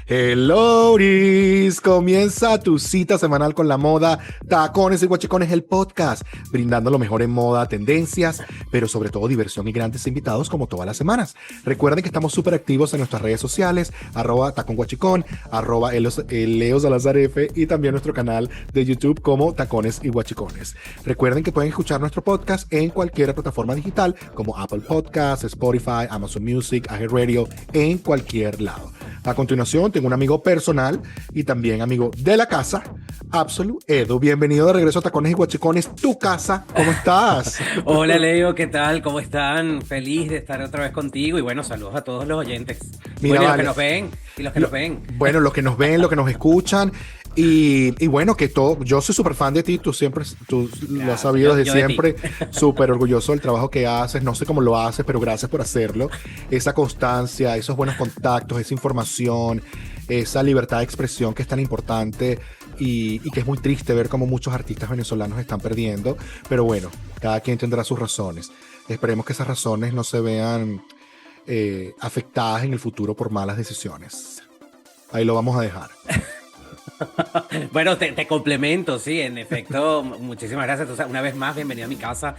Hello, Iris. Comienza tu cita semanal con la moda Tacones y Guachicones, el podcast, brindando lo mejor en moda, tendencias, pero sobre todo diversión y grandes invitados como todas las semanas. Recuerden que estamos súper activos en nuestras redes sociales, @taconguachicón, @Leo Salazar F, y también nuestro canal de YouTube como Tacones y Guachicones. Recuerden que pueden escuchar nuestro podcast en cualquier plataforma digital como Apple Podcasts, Spotify, Amazon Music, iHeartRadio, en cualquier lado. A continuación, tengo un amigo personal y también amigo de la casa, Absolu Edu. Bienvenido de regreso a Tacones y Guachicones, tu casa. ¿Cómo estás? Hola Leo, ¿qué tal? ¿Cómo están? Feliz de estar otra vez contigo y bueno, saludos a todos los oyentes. Mira, Bueno, y los vale. que nos ven, y los que nos ven. Bueno, los que nos ven, los que nos escuchan. Y bueno, que todo, yo soy súper fan de ti, tú lo has Gracias, sabido desde yo de ti. siempre, súper orgulloso del trabajo que haces, no sé cómo lo haces, pero gracias por hacerlo. Esa constancia, esos buenos contactos, esa información, esa libertad de expresión que es tan importante y que es muy triste ver cómo muchos artistas venezolanos están perdiendo, pero bueno, cada quien tendrá sus razones. Esperemos que esas razones no se vean afectadas en el futuro por malas decisiones. Ahí lo vamos a dejar. Bueno, te complemento, sí, en efecto, muchísimas gracias. Entonces, una vez más, bienvenido a mi casa.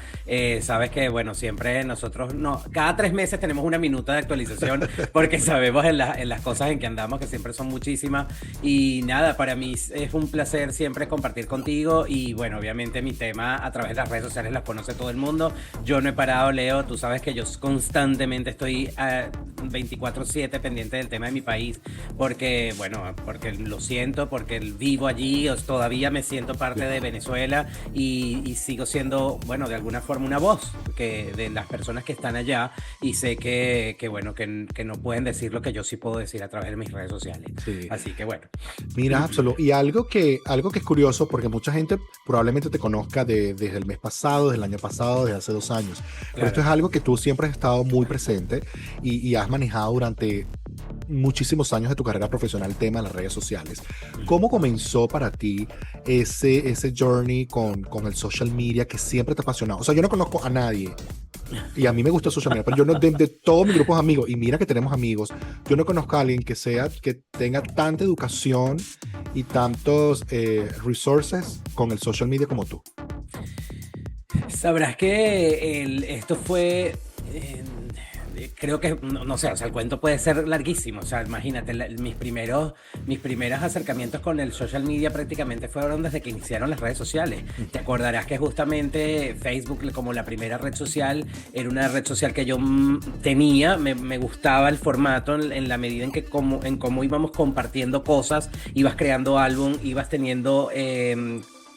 Sabes que, bueno, siempre nosotros, cada 3 meses tenemos una minuta de actualización porque sabemos en las cosas en que andamos, que siempre son muchísimas. Y nada, para mí es un placer siempre compartir contigo y, bueno, obviamente mi tema a través de las redes sociales las conoce todo el mundo. Yo no he parado, Leo, tú sabes que yo constantemente estoy 24/7 pendiente del tema de mi país porque, bueno, porque lo siento, porque vivo allí, todavía me siento parte de Venezuela y sigo siendo, bueno, de alguna forma una voz de las personas que están allá y sé bueno, que no pueden decir lo que yo sí puedo decir a través de mis redes sociales. Sí. Así que bueno. Mira, Absolu, y algo que es curioso, porque mucha gente probablemente te conozca desde el mes pasado, desde el año pasado, desde hace 2 años, pero esto Claro. es algo que tú siempre has estado muy presente y has manejado durante muchísimos años de tu carrera profesional el tema de las redes sociales. ¿Cómo comenzó para ti ese journey con el social media que siempre te ha apasionado? O sea, yo no conozco a nadie y a mí me gusta el social media, pero yo no, de todos mis grupos de amigos, y mira que tenemos amigos, yo no conozco a alguien que tenga tanta educación y tantos resources con el social media como tú. Sabrás que esto fue, creo que, no sé, o sea, el cuento puede ser larguísimo, o sea, imagínate, mis primeros acercamientos con el social media prácticamente fueron desde que iniciaron las redes sociales. Te acordarás que justamente Facebook, como la primera red social, era una red social que yo tenía, me gustaba el formato en la medida en cómo íbamos compartiendo cosas, ibas creando álbum, ibas teniendo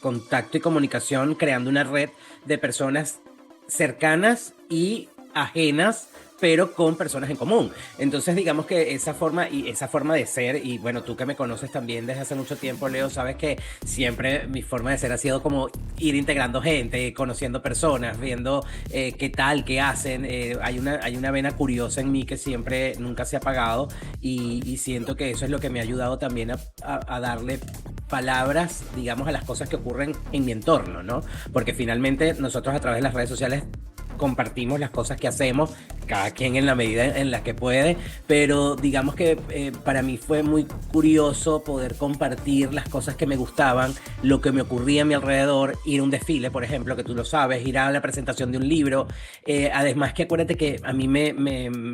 contacto y comunicación, creando una red de personas cercanas y ajenas, pero con personas en común. Entonces, digamos que esa forma de ser, y bueno, tú que me conoces también desde hace mucho tiempo, Leo, sabes que siempre mi forma de ser ha sido como ir integrando gente, conociendo personas, viendo qué tal, qué hacen. Hay una vena curiosa en mí que siempre, nunca se ha apagado, y siento que eso es lo que me ha ayudado también a darle palabras, digamos, a las cosas que ocurren en mi entorno, ¿no? Porque finalmente nosotros a través de las redes sociales compartimos las cosas que hacemos, cada quien en la medida en la que puede, pero digamos que para mí fue muy curioso poder compartir las cosas que me gustaban, lo que me ocurría a mi alrededor, ir a un desfile, por ejemplo, que tú lo sabes, ir a la presentación de un libro, además que acuérdate que a mí me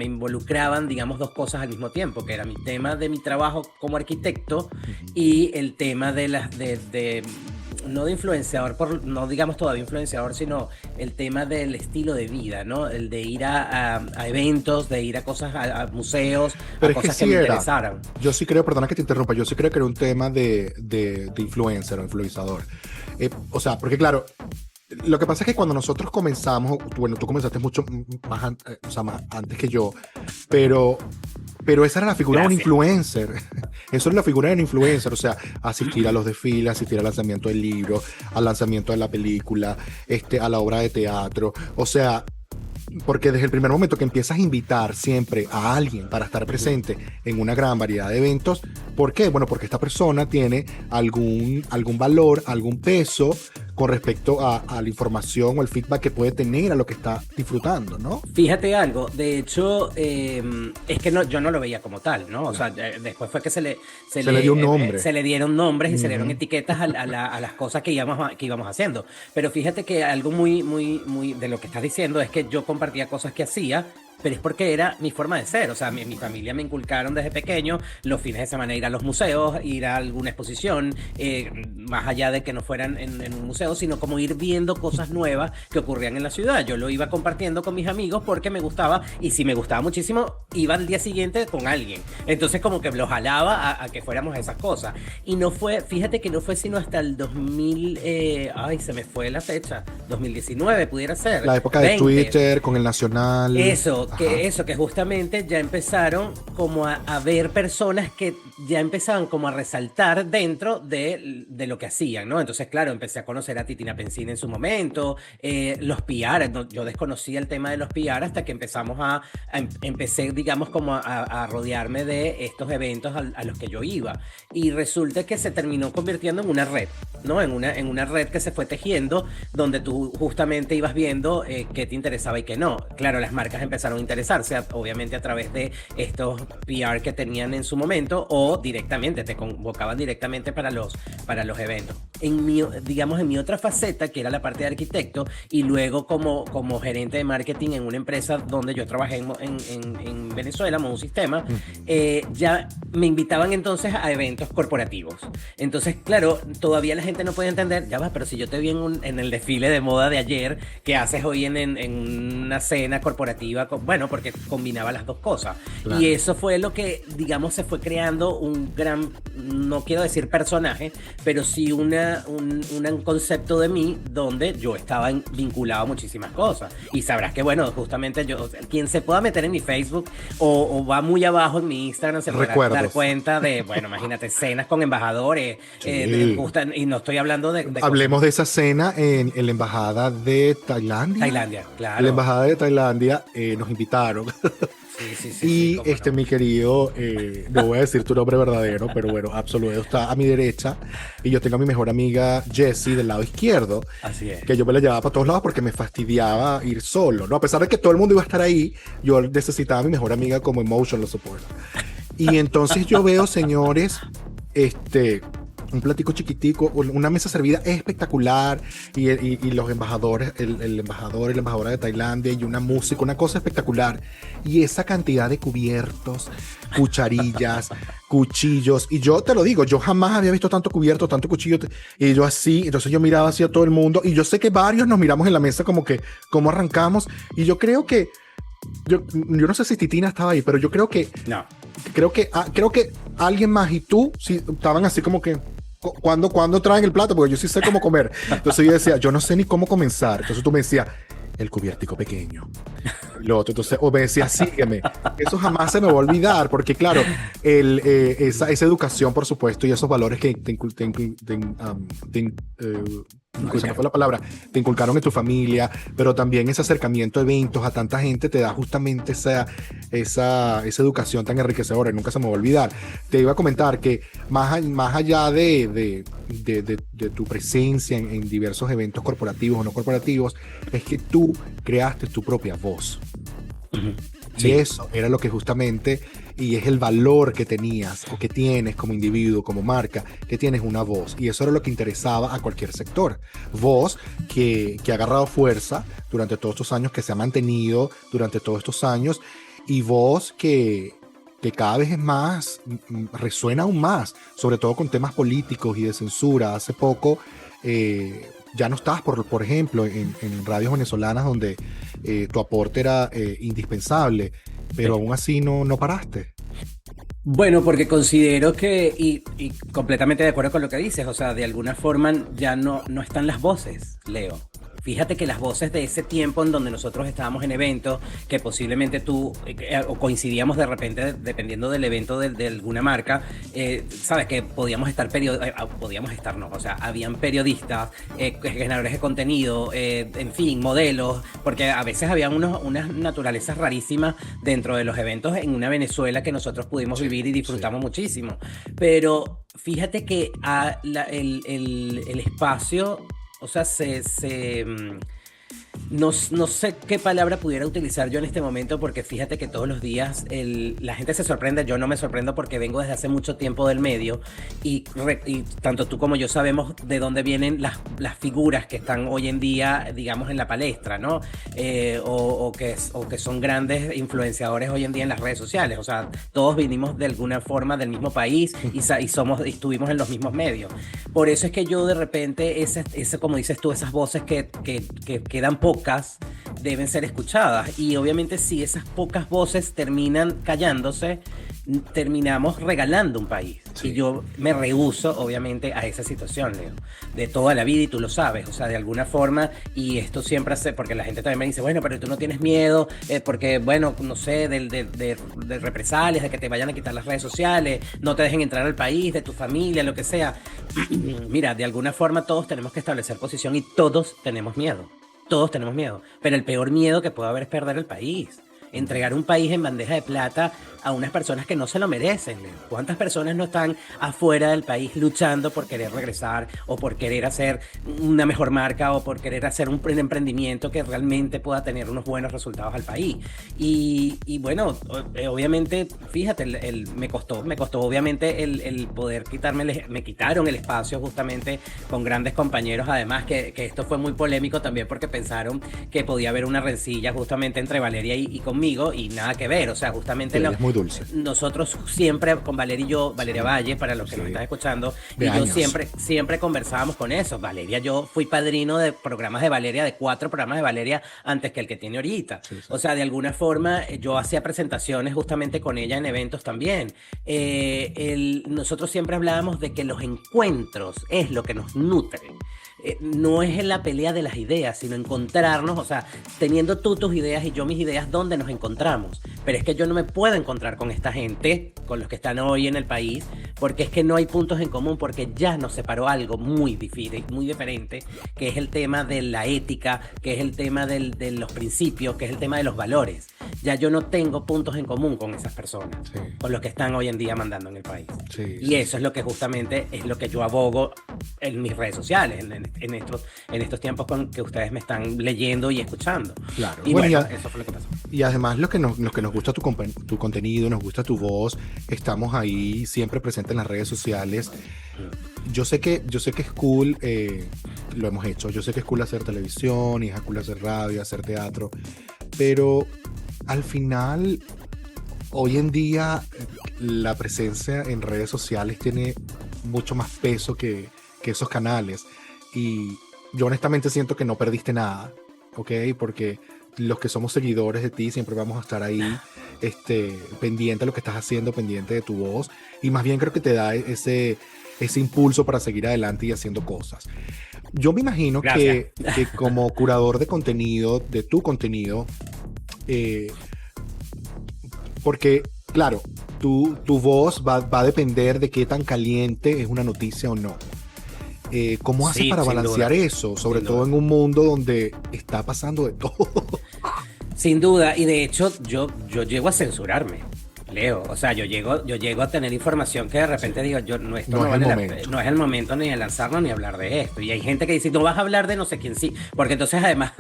involucraban, digamos, dos cosas al mismo tiempo, que era mi tema de mi trabajo como arquitecto y el tema no de influenciador, no digamos todavía influenciador, sino el tema del estilo de vida, ¿no? El de ir a eventos, de ir a cosas, a museos, a Pero es que cosas que sí me era. interesaran. Yo sí creo, perdona que te interrumpa, yo sí creo que era un tema de influencer o influenciador. O sea, porque claro, lo que pasa es que cuando nosotros comenzamos, bueno, tú comenzaste mucho más, o sea, más antes que yo, pero, pero esa era la figura de un Gracias. influencer. Eso era la figura de un influencer, o sea, asistir a los desfiles, asistir al lanzamiento del libro, al lanzamiento de la película, a la obra de teatro. O sea, porque desde el primer momento que empiezas a invitar siempre a alguien para estar presente en una gran variedad de eventos, ¿por qué? Bueno, porque esta persona tiene algún valor, algún peso con respecto a la información o el feedback que puede tener a lo que está disfrutando, ¿no? Fíjate algo, de hecho, es que yo no lo veía como tal, ¿no? O sea, después fue que Se le dio un nombre. se le dieron nombres y se le dieron etiquetas a las cosas que íbamos haciendo. Pero fíjate que algo muy de lo que estás diciendo es que yo compartía cosas que hacía, pero es porque era mi forma de ser. O sea, mi familia me inculcaron desde pequeño los fines de semana ir a los museos, ir a alguna exposición, más allá de que no fueran en un museo, sino como ir viendo cosas nuevas que ocurrían en la ciudad. Yo lo iba compartiendo con mis amigos porque me gustaba, y si me gustaba muchísimo, iba al día siguiente con alguien. Entonces como que los jalaba a que fuéramos esas cosas. Y no fue, fíjate que no fue sino hasta el 2000, ay, se me fue la fecha, 2019 pudiera ser. La época de 20. Twitter, con el Nacional. Que justamente ya empezaron como a ver personas que ya empezaban como a resaltar dentro de lo que hacían, ¿no? Entonces, claro, empecé a conocer a Titina Pensina en su momento, los PR, ¿no? Yo desconocía el tema de los PR hasta que empecé, digamos, como a rodearme de estos eventos a los que yo iba. Y resulta que se terminó convirtiendo en una red, ¿no? En una red que se fue tejiendo, donde tú justamente ibas viendo qué te interesaba y qué no. Claro, las marcas empezaron a interesarse, obviamente a través de estos PR que tenían en su momento, o directamente, te convocaban directamente para los eventos. En mi otra faceta, que era la parte de arquitecto, y luego como gerente de marketing en una empresa donde yo trabajé en Venezuela, como un sistema, ya me invitaban entonces a eventos corporativos. Entonces, claro, todavía la gente no puede entender, ya va, pero si yo te vi en el desfile de moda de ayer, ¿qué haces hoy en una cena corporativa? Bueno, porque combinaba las dos cosas. Claro. Y eso fue lo que, digamos, se fue creando un gran, no quiero decir personaje, pero sí un concepto de mí donde yo estaba vinculado a muchísimas cosas. Y sabrás que, bueno, justamente yo, quien se pueda meter en mi Facebook o va muy abajo en mi Instagram, se podrá dar cuenta de, bueno, imagínate, cenas con embajadores. Sí. Y no estoy hablando de Hablemos de esa cena en la embajada de Tailandia. Tailandia, claro. En la embajada de Tailandia nos invitaron. Sí, y mi querido, no voy a decir tu nombre verdadero, pero bueno, Absoluto está a mi derecha y yo tengo a mi mejor amiga Jessie del lado izquierdo. Así es. Que yo me la llevaba para todos lados porque me fastidiaba ir solo, ¿no? A pesar de que todo el mundo iba a estar ahí, yo necesitaba a mi mejor amiga como emotional support. Y entonces yo veo, señores, un platico chiquitico, una mesa servida espectacular y los embajadores, el embajador y la embajadora de Tailandia y una música, una cosa espectacular. Y esa cantidad de cubiertos, cucharillas, cuchillos. Y yo te lo digo, yo jamás había visto tanto cubierto, tanto cuchillo. Y yo así, entonces yo miraba hacia todo el mundo y yo sé que varios nos miramos en la mesa como que, ¿cómo arrancamos? Y yo creo que, yo no sé si Titina estaba ahí, pero yo creo que... No. Creo que alguien más y tú sí, estaban así como que ¿cuándo traen el plato? Porque yo sí sé cómo comer. Entonces yo decía, yo no sé ni cómo comenzar. Entonces tú me decías, el cubiertico pequeño. Lo otro, entonces, o me decías, sígueme. Eso jamás se me va a olvidar, porque claro, esa educación, por supuesto, y esos valores que se me fue la palabra, te inculcaron en tu familia, pero también ese acercamiento a eventos, a tanta gente, te da justamente esa educación tan enriquecedora y nunca se me va a olvidar. Te iba a comentar que más allá de tu presencia en diversos eventos corporativos o no corporativos, es que tú creaste tu propia voz. Uh-huh. Sí. Y eso era lo que justamente, y es el valor que tenías o que tienes como individuo, como marca, que tienes una voz. Y eso era lo que interesaba a cualquier sector. Voz que ha agarrado fuerza durante todos estos años, que se ha mantenido durante todos estos años, y voz que cada vez es más, resuena aún más, sobre todo con temas políticos y de censura. Hace poco ya no estás, por ejemplo, en radios venezolanas donde tu aporte era indispensable, pero aún así no paraste. Bueno, porque considero que, y completamente de acuerdo con lo que dices, o sea, de alguna forma ya no están las voces, Leo. Fíjate que las voces de ese tiempo en donde nosotros estábamos en eventos, que posiblemente tú o coincidíamos de repente dependiendo del evento de alguna marca, sabes que podíamos estar no, o sea, habían periodistas, generadores de contenido, en fin, modelos, porque a veces había unas naturalezas rarísimas dentro de los eventos en una Venezuela que nosotros pudimos vivir y disfrutamos muchísimo. Pero fíjate que el espacio, o sea, no, no sé qué palabra pudiera utilizar yo en este momento, porque fíjate que todos los días la gente se sorprende, yo no me sorprendo porque vengo desde hace mucho tiempo del medio y tanto tú como yo sabemos de dónde vienen las figuras que están hoy en día, digamos, en la palestra, ¿no? O que son grandes influenciadores hoy en día en las redes sociales. O sea, todos vinimos de alguna forma del mismo país y estuvimos en los mismos medios. Por eso es que yo de repente, como dices tú, esas voces que quedan pocas, deben ser escuchadas. Y obviamente si esas pocas voces terminan callándose, terminamos regalando un país. Sí. Y yo me rehúso, obviamente, a esa situación, Leo, de toda la vida, y tú lo sabes, o sea, de alguna forma, y esto siempre hace, porque la gente también me dice, bueno, pero tú no tienes miedo, porque, bueno, no sé, de represalias, de que te vayan a quitar las redes sociales, no te dejen entrar al país, de tu familia, lo que sea. Mira, de alguna forma todos tenemos que establecer posición y todos tenemos miedo. Todos tenemos miedo, pero el peor miedo que puede haber es perder el país. Entregar un país en bandeja de plata a unas personas que no se lo merecen, Leo. ¿Cuántas personas no están afuera del país luchando por querer regresar o por querer hacer una mejor marca o por querer hacer un emprendimiento que realmente pueda tener unos buenos resultados al país? Y bueno, obviamente, fíjate, me costó obviamente el poder me quitaron el espacio justamente con grandes compañeros, además que esto fue muy polémico también porque pensaron que podía haber una rencilla justamente entre Valeria y conmigo, y nada que ver, o sea, justamente es muy dulce. Nosotros siempre, con Valeria y yo, Valeria Valle, para los que nos están escuchando, y yo siempre conversábamos con eso. Valeria, yo fui padrino de programas de Valeria, de 4 programas de Valeria antes que el que tiene ahorita. Sí. O sea, de alguna forma, yo hacía presentaciones justamente con ella en eventos también. Nosotros siempre hablábamos de que los encuentros es lo que nos nutre. No es en la pelea de las ideas, sino encontrarnos, o sea, teniendo tú tus ideas y yo mis ideas, ¿dónde nos encontramos? Pero es que yo no me puedo encontrar con esta gente, con los que están hoy en el país, porque es que no hay puntos en común, porque ya nos separó algo muy difícil, muy diferente, que es el tema de la ética, que es el tema de los principios, que es el tema de los valores. Ya yo no tengo puntos en común con esas personas, con los que están hoy en día mandando en el país. Y eso es lo que justamente es lo que yo abogo en mis redes sociales, en estos tiempos con que ustedes me están leyendo y escuchando. Claro. Y bueno, eso fue lo que pasó. Y además los que nos gusta tu contenido, nos gusta tu voz, estamos ahí siempre presentes en las redes sociales. Yo sé que es cool, lo hemos hecho, yo sé que es cool hacer televisión y es cool hacer radio, hacer teatro, pero al final, hoy en día, la presencia en redes sociales tiene mucho más peso que esos canales. Y yo honestamente siento que no perdiste nada, ¿ok? Porque los que somos seguidores de ti siempre vamos a estar ahí pendiente de lo que estás haciendo, pendiente de tu voz. Y más bien creo que te da ese impulso para seguir adelante y haciendo cosas. Yo me imagino que como curador de contenido, de tu contenido, porque, claro, tu voz va a depender de qué tan caliente es una noticia o no. ¿Cómo haces para balancear eso? Sobre todo en un mundo donde está pasando de todo. Sin duda, y de hecho yo llego a censurarme, Leo. O sea, yo llego a tener información que de repente digo, no es el momento ni de lanzarlo ni hablar de esto. Y hay gente que dice, no vas a hablar de no sé quién, sí. Porque entonces además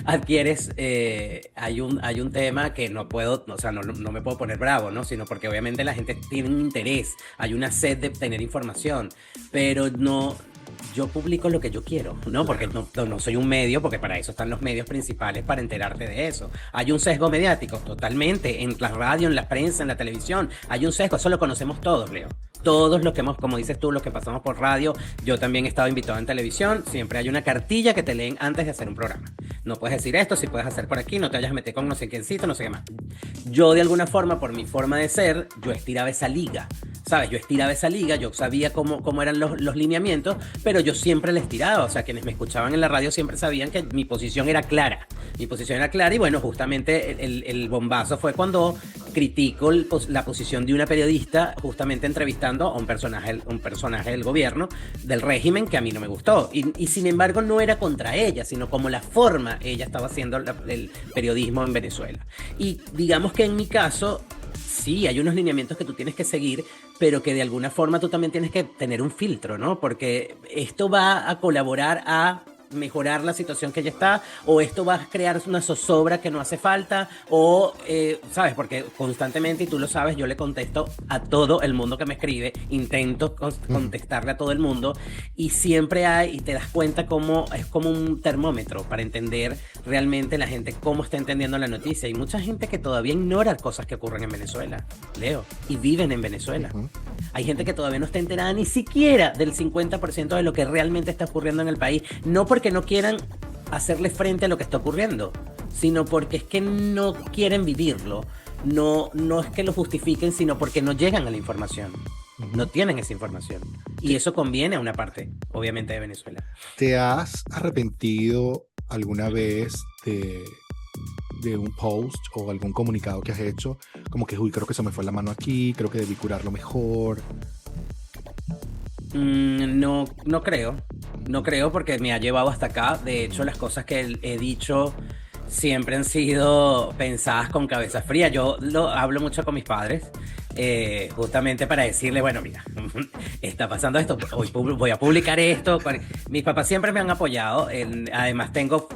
adquieres, hay un tema que no puedo, o sea, no me puedo poner bravo, ¿no? Sino porque obviamente la gente tiene un interés, hay una sed de tener información, pero no... Yo publico lo que yo quiero, ¿no? Porque no soy un medio, porque para eso están los medios principales, para enterarte de eso. Hay un sesgo mediático, totalmente, en la radio, en la prensa, en la televisión. Hay un sesgo, eso lo conocemos todos, Leo. Todos los que como dices tú, los que pasamos por radio, yo también he estado invitado en televisión, siempre hay una cartilla que te leen antes de hacer un programa. No puedes decir esto, si puedes hacer por aquí, no te vayas a meter con no sé quiéncito, no sé qué más. Yo de alguna forma, por mi forma de ser, yo estiraba esa liga, ¿sabes? Yo estiraba esa liga, yo sabía cómo eran los lineamientos, pero yo siempre la estiraba. O sea, quienes me escuchaban en la radio siempre sabían que mi posición era clara. Y bueno, justamente el bombazo fue cuando critico la posición de una periodista justamente entrevistando a un personaje del gobierno, del régimen, que a mí no me gustó. Y sin embargo no era contra ella, sino como la forma ella estaba haciendo el periodismo en Venezuela. Y digamos que en mi caso, sí, hay unos lineamientos que tú tienes que seguir, pero que de alguna forma tú también tienes que tener un filtro, ¿no? Porque esto va a colaborar a mejorar la situación que ya está, o esto va a crear una zozobra que no hace falta, o, ¿sabes? Porque constantemente, y tú lo sabes, yo le contesto a todo el mundo que me escribe, intento contestarle a todo el mundo, y siempre hay, y te das cuenta cómo es como un termómetro para entender realmente la gente cómo está entendiendo la noticia. Hay mucha gente que todavía ignora cosas que ocurren en Venezuela, Leo, y viven en Venezuela. Hay gente que todavía no está enterada ni siquiera del 50% de lo que realmente está ocurriendo en el país, no porque no quieran hacerle frente a lo que está ocurriendo, sino porque es que no quieren vivirlo. No es que lo justifiquen, sino porque no llegan a la información. No tienen esa información. Y eso conviene a una parte, obviamente, de Venezuela. ¿Te has arrepentido alguna vez de un post o algún comunicado que has hecho? Como que, uy, creo que se me fue la mano aquí, creo que debí curarlo mejor. No creo. No creo, porque me ha llevado hasta acá. De hecho, las cosas que he dicho siempre han sido pensadas con cabeza fría. Yo lo hablo mucho con mis padres, justamente para decirle, bueno, mira, está pasando esto, hoy voy a publicar esto. Mis papás siempre me han apoyado. Además tengo,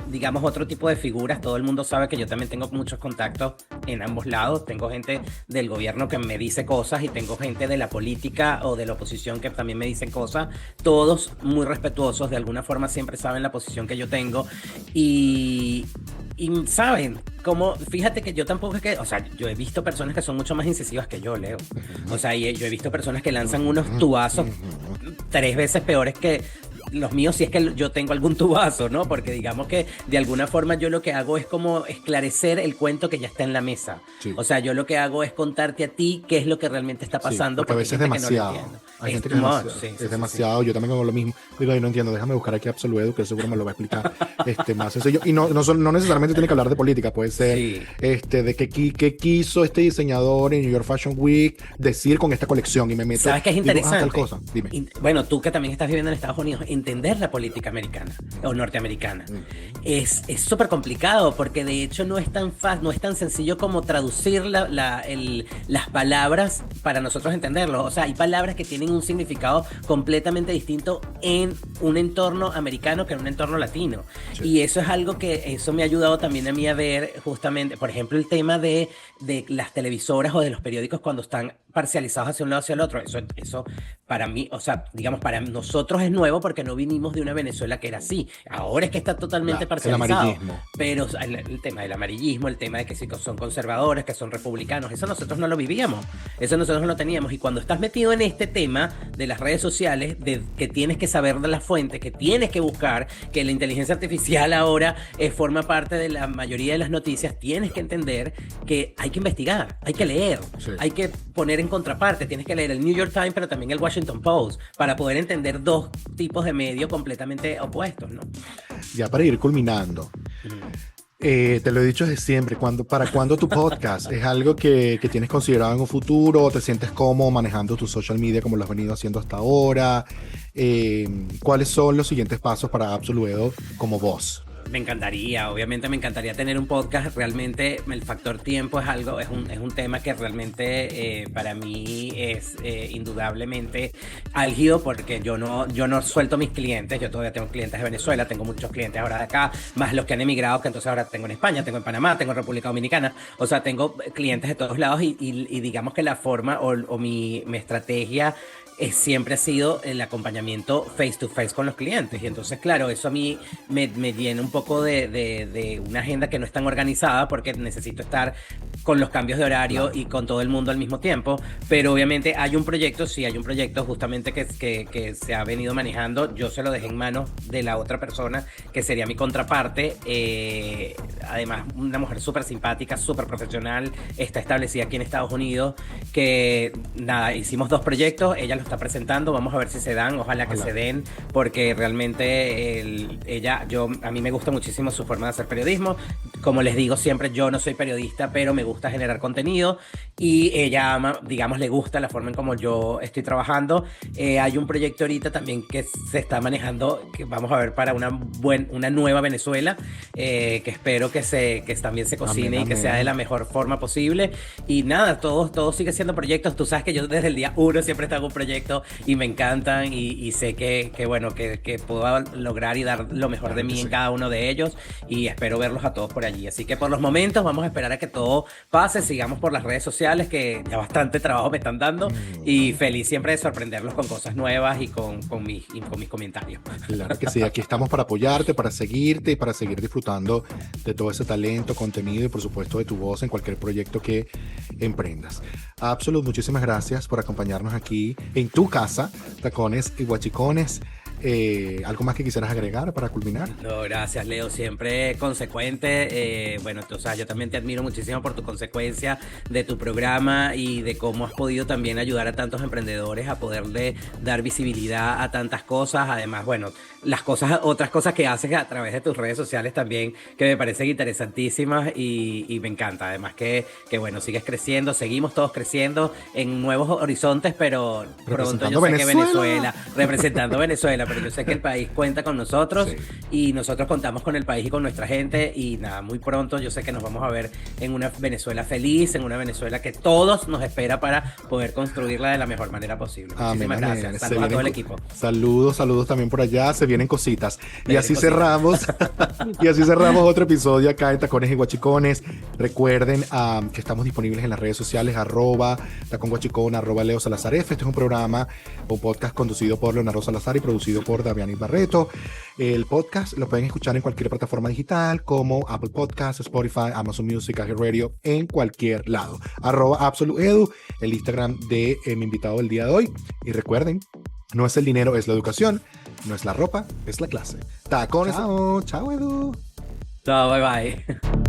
digamos, otro tipo de figuras. Todo el mundo sabe que yo también tengo muchos contactos en ambos lados. Tengo gente del gobierno que me dice cosas, y tengo gente de la política o de la oposición que también me dicen cosas. Todos muy respetuosos, de alguna forma siempre saben la posición que yo tengo, y saben cómo, fíjate que yo tampoco es que, o sea, yo he visto personas que son mucho más incisivas que yo, Leo. O sea, yo he visto personas que lanzan unos tubazos 3 veces peores que los míos, si es que yo tengo algún tubazo, ¿no? Porque digamos que de alguna forma yo lo que hago es como esclarecer el cuento que ya está en la mesa. Sí. O sea, yo lo que hago es contarte a ti qué es lo que realmente está pasando. Sí, porque a veces es demasiado. Hay gente que es demasiado. Yo también hago lo mismo. Digo, yo no entiendo, déjame buscar aquí Absoluedo, que seguro me lo va a explicar más sencillo. Y no necesariamente tiene que hablar de política, puede ser de qué quiso este diseñador en New York Fashion Week decir con esta colección, y me meto. ¿Sabes qué es interesante? Tal cosa. Dime. Bueno, tú que también estás viviendo en Estados Unidos, entender la política americana o norteamericana es súper complicado, porque de hecho no es tan fácil, no es tan sencillo como traducir las palabras para nosotros entenderlo. O sea, hay palabras que tienen un significado completamente distinto en un entorno americano que en un entorno latino. Sí. Y eso es algo que eso me ha ayudado también a mí a ver, justamente, por ejemplo, el tema de las televisoras o de los periódicos cuando están parcializados hacia un lado hacia el otro. Eso para mí, o sea, digamos, para nosotros es nuevo, porque no vinimos de una Venezuela que era así. Ahora es que está totalmente parcializado. El amarillismo. Pero el tema del amarillismo, el tema de que si son conservadores, que son republicanos, eso nosotros no lo vivíamos. Eso nosotros no lo teníamos. Y cuando estás metido en este tema de las redes sociales, de que tienes que saber de las fuentes, que tienes que buscar, que la inteligencia artificial ahora forma parte de la mayoría de las noticias, tienes que entender que hay que investigar, hay que leer, hay que poner en contraparte, tienes que leer el New York Times, pero también el Washington Post, para poder entender dos tipos de medios completamente opuestos, ¿no? Ya para ir culminando, te lo he dicho desde siempre, ¿para cuándo tu podcast? ¿Es algo que tienes considerado en un futuro, o te sientes cómodo manejando tu social media como lo has venido haciendo hasta ahora? ¿Cuáles son los siguientes pasos para Absoluedo como voz? Me encantaría, obviamente me encantaría tener un podcast. Realmente el factor tiempo es un tema que realmente para mí es indudablemente álgido, porque yo no suelto mis clientes. Yo todavía tengo clientes de Venezuela, tengo muchos clientes ahora de acá, más los que han emigrado, que entonces ahora tengo en España, tengo en Panamá, tengo en República Dominicana. O sea, tengo clientes de todos lados, y digamos que la forma o mi estrategia siempre ha sido el acompañamiento face to face con los clientes. Y entonces, claro, eso a mí me llena un poco de una agenda que no es tan organizada, porque necesito estar con los cambios de horario y con todo el mundo al mismo tiempo. Pero obviamente hay un proyecto justamente que se ha venido manejando. Yo se lo dejé en manos de la otra persona, que sería mi contraparte. Además, una mujer súper simpática, súper profesional, está establecida aquí en Estados Unidos, que nada, hicimos 2 proyectos, ella los está presentando, vamos a ver si se dan, ojalá que se den, porque realmente a mí me gusta muchísimo su forma de hacer periodismo. Como les digo siempre, yo no soy periodista, pero me gusta gusta generar contenido y ella ama, digamos, le gusta la forma en como yo estoy trabajando. Hay un proyecto ahorita también que se está manejando, que vamos a ver para una nueva Venezuela, que espero que también se cocine Amén, y que sea amén. de la mejor forma posible. Y nada, todo sigue siendo proyectos. Tú sabes que yo desde el día uno siempre tengo un proyecto y me encantan y sé bueno, que puedo lograr y dar lo mejor Claro de que mí en sí. cada uno de ellos y espero verlos a todos por allí. Así que por los momentos vamos a esperar a que todo pase, sigamos por las redes sociales que ya bastante trabajo me están dando y feliz siempre de sorprenderlos con cosas nuevas y con mis comentarios. Claro que sí, aquí estamos para apoyarte, para seguirte y para seguir disfrutando de todo ese talento, contenido y por supuesto de tu voz en cualquier proyecto que emprendas. Absolute, muchísimas gracias por acompañarnos aquí en tu casa, Tacones y Guachicones. ¿Algo más que quisieras agregar para culminar? No, gracias, Leo. Siempre consecuente. Bueno, o sea, yo también te admiro muchísimo por tu consecuencia de tu programa y de cómo has podido también ayudar a tantos emprendedores a poderle dar visibilidad a tantas cosas. Además, bueno, otras cosas que haces a través de tus redes sociales también, que me parecen interesantísimas y me encanta. Además bueno, sigues creciendo, seguimos todos creciendo en nuevos horizontes, pero pronto yo sé que Venezuela, representando Venezuela, pero yo sé que el país cuenta con nosotros Sí. y nosotros contamos con el país y con nuestra gente y nada, muy pronto yo sé que nos vamos a ver en una Venezuela feliz, en una Venezuela que todos nos espera para poder construirla de la mejor manera posible. Muchísimas Amén, amén. gracias. Se Saludos a todo el vienen equipo. saludos también por allá, se vienen cositas. Y vienen así cositas. cerramos, y así cerramos otro episodio acá en Tacones y Guachicones. Recuerden que estamos disponibles en las redes sociales, @taconguachicón, @Leo Salazar F. Este es un programa o podcast conducido por Leonardo Salazar y producido por Damianis Barreto. El podcast lo pueden escuchar en cualquier plataforma digital como Apple Podcasts, Spotify, Amazon Music, Radio, en cualquier lado. @AbsoluteEdu, el Instagram de mi invitado del día de hoy. Y recuerden, no es el dinero, es la educación. No es la ropa, es la clase. Tacones. Chao, chao, Edu. Chao, bye bye.